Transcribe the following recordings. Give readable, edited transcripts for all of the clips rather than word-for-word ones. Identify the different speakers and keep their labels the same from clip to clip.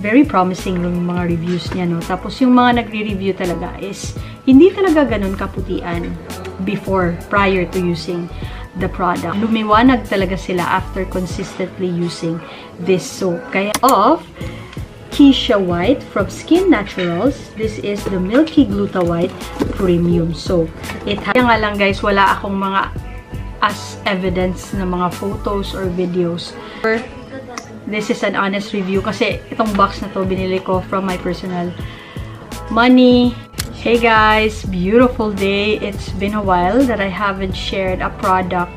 Speaker 1: very promising yung mga reviews niya, no? Tapos yung mga nagre-review talaga is hindi talaga ganun kaputian prior to using the product. Lumiwanag talaga sila after consistently using this soap. Kaya Keisha White from Skin Naturals. This is the Milky Gluta White Premium Soap. Kaya nga lang guys, wala akong mga as evidence na mga photos or videos. This is an honest review kasi itong box na to binili ko from my personal money. Hey guys, beautiful day. It's been a while that I haven't shared a product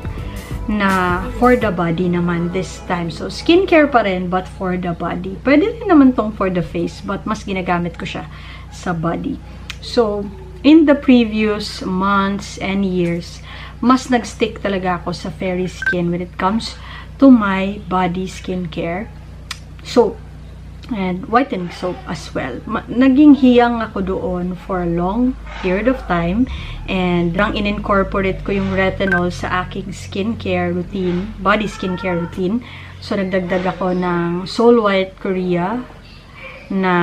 Speaker 1: na for the body naman this time. So, skincare pa rin, but for the body. Pwede rin naman tong for the face, but mas ginagamit ko siya sa body. So, in the previous months and years, mas nag-stick talaga ako sa Fairy Skin when it comes to my body skincare. So, and whitening soap as well. Naging hiyang ako doon for a long period of time, and in-incorporate ko yung retinol sa aking skincare routine, body skincare routine. So, nagdagdag ako ng Soul White Korea na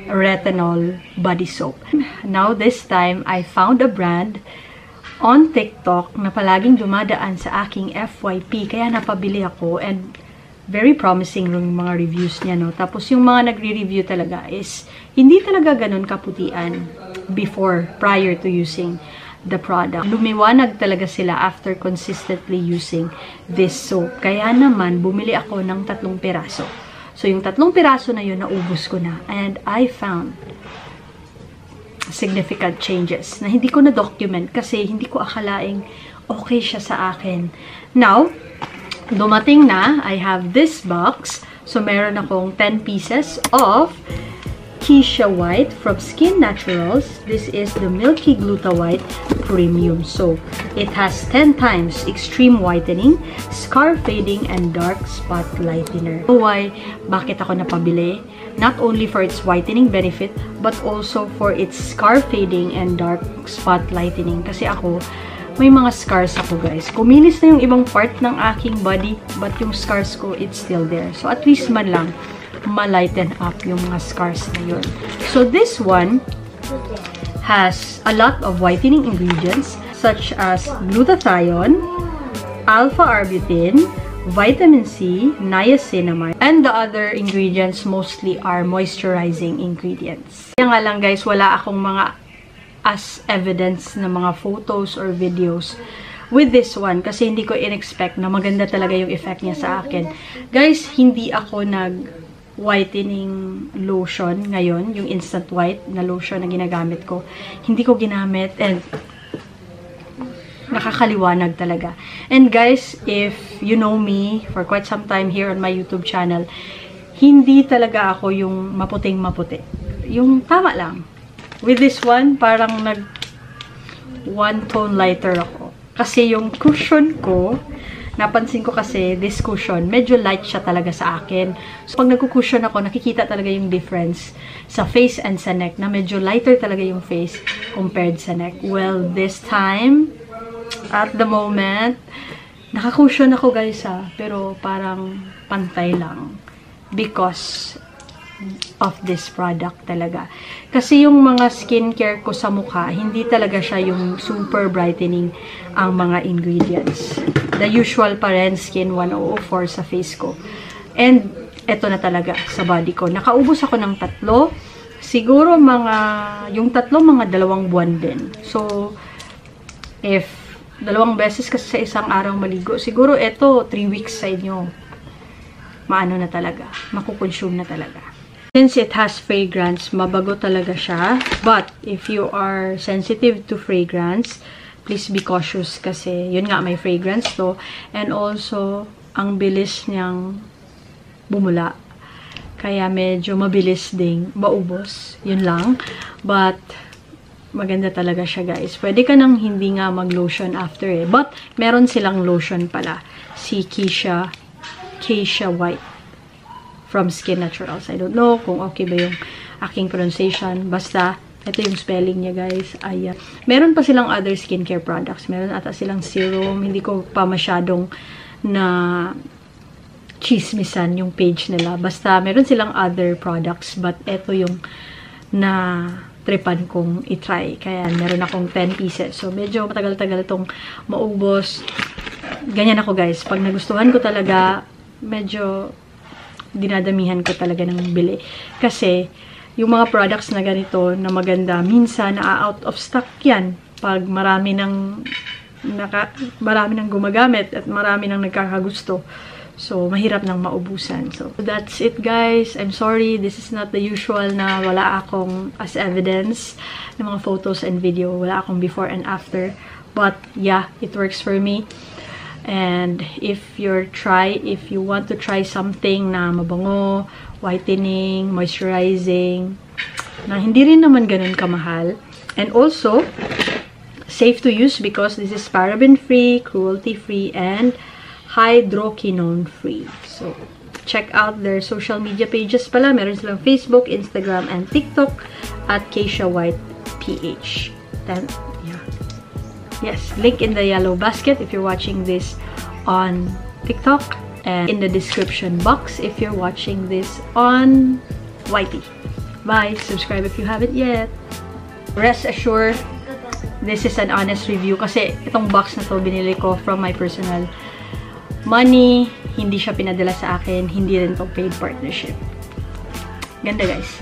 Speaker 1: retinol body soap. Now, this time, I found a brand on TikTok na palaging dumadaan sa aking FYP, kaya napabili ako, and very promising yung mga reviews niya, no? Tapos yung mga nagre-review talaga is hindi talaga ganun kaputian prior to using the product. Lumiwanag talaga sila after consistently using this soap. Kaya naman, bumili ako ng 3 piraso. So, yung 3 piraso na yun, naubos ko na. And I found significant changes na hindi ko na-document kasi hindi ko akalaing okay siya sa akin. Now, dumating na, I have this box. So, meron akong 10 pieces of Keisha White from Skin Naturals. This is the Milky Gluta White Premium Soap. It has 10 times extreme whitening, scar fading, and dark spot lightener. So, bakit ako napabili? Not only for its whitening benefit, but also for its scar fading and dark spot lightening. Kasi ako, may mga scars ako guys. Kuminis na yung ibang part ng aking body, but yung scars ko, it's still there. So, at least man lang, ma-lighten up yung mga scars na yun. So, this one has a lot of whitening ingredients such as glutathione, alpha-arbutin, vitamin C, niacinamide, and the other ingredients mostly are moisturizing ingredients. Kaya nga lang guys, wala akong mga as evidence na mga photos or videos with this one kasi hindi ko in-expect na maganda talaga yung effect niya sa akin. Guys, hindi ako whitening lotion ngayon, yung instant white na lotion na ginagamit ko. Hindi ko ginamit, and nakakaliwanag talaga. And guys, if you know me for quite some time here on my YouTube channel, hindi talaga ako yung maputing-maputi. Yung tama lang. With this one, parang one tone lighter ako. Kasi yung cushion ko, napansin ko kasi, this cushion, medyo light siya talaga sa akin. So, pag nagkukushion ako, nakikita talaga yung difference sa face and sa neck, na medyo lighter talaga yung face compared sa neck. Well, this time, at the moment, nakakushion ako guys pero parang pantay lang. Because of this product talaga. Kasi yung mga skincare ko sa mukha, hindi talaga siya yung super brightening ang mga ingredients. The usual pa rin, Skin 104 sa face ko. And, eto na talaga sa body ko. Nakaubos ako ng 3. Siguro yung 3 mga 2 buwan din. So, if 2 beses kasi sa isang araw maligo, siguro eto 3 weeks sa inyo. Maano na talaga. Makukonsume na talaga. Since it has fragrance, mabago talaga siya. But, if you are sensitive to fragrance, please be cautious kasi, yun nga, may fragrance to. And also, ang bilis niyang bumula. Kaya medyo mabilis ding maubos. Yun lang. But, maganda talaga siya guys. Pwede ka nang hindi nga mag-lotion after But, meron silang lotion pala. Si Keisha White from Skin Naturals. I don't know kung okay ba yung aking pronunciation. Basta, ito yung spelling niya, guys. Ayan. Meron pa silang other skincare products. Meron ata silang serum. Hindi ko pa masyadong chismisan yung page nila. Basta, meron silang other products, but eto yung na tripan kong itry. Kaya, meron akong 10 pieces. So, medyo matagal-tagal itong maubos. Ganyan ako, guys. Pag nagustuhan ko talaga, medyo dinadamihan ko talaga ng bili. Kasi, yung mga products na ganito, na maganda, minsan, na-out of stock yan. Pag marami ng gumagamit at marami nang nagkakagusto. So, mahirap nang maubusan. So, that's it, guys. I'm sorry. This is not the usual na wala akong as evidence ng mga photos and video. Wala akong before and after. But, yeah, it works for me. And if you want to try something na mabango, whitening, moisturizing, na hindi rin naman ganun kamahal. And also, safe to use because this is paraben-free, cruelty-free, and hydroquinone-free. So, check out their social media pages pala. Meron silang Facebook, Instagram, and TikTok at Keisha White PH. Then, yeah. Yes, link in the yellow basket if you're watching this on TikTok, and in the description box if you're watching this on YT. Bye! Subscribe if you haven't yet. Rest assured, this is an honest review kasi itong box na to binili ko from my personal money. Hindi siya pinadala sa akin. Hindi rin to paid partnership. Ganda, guys.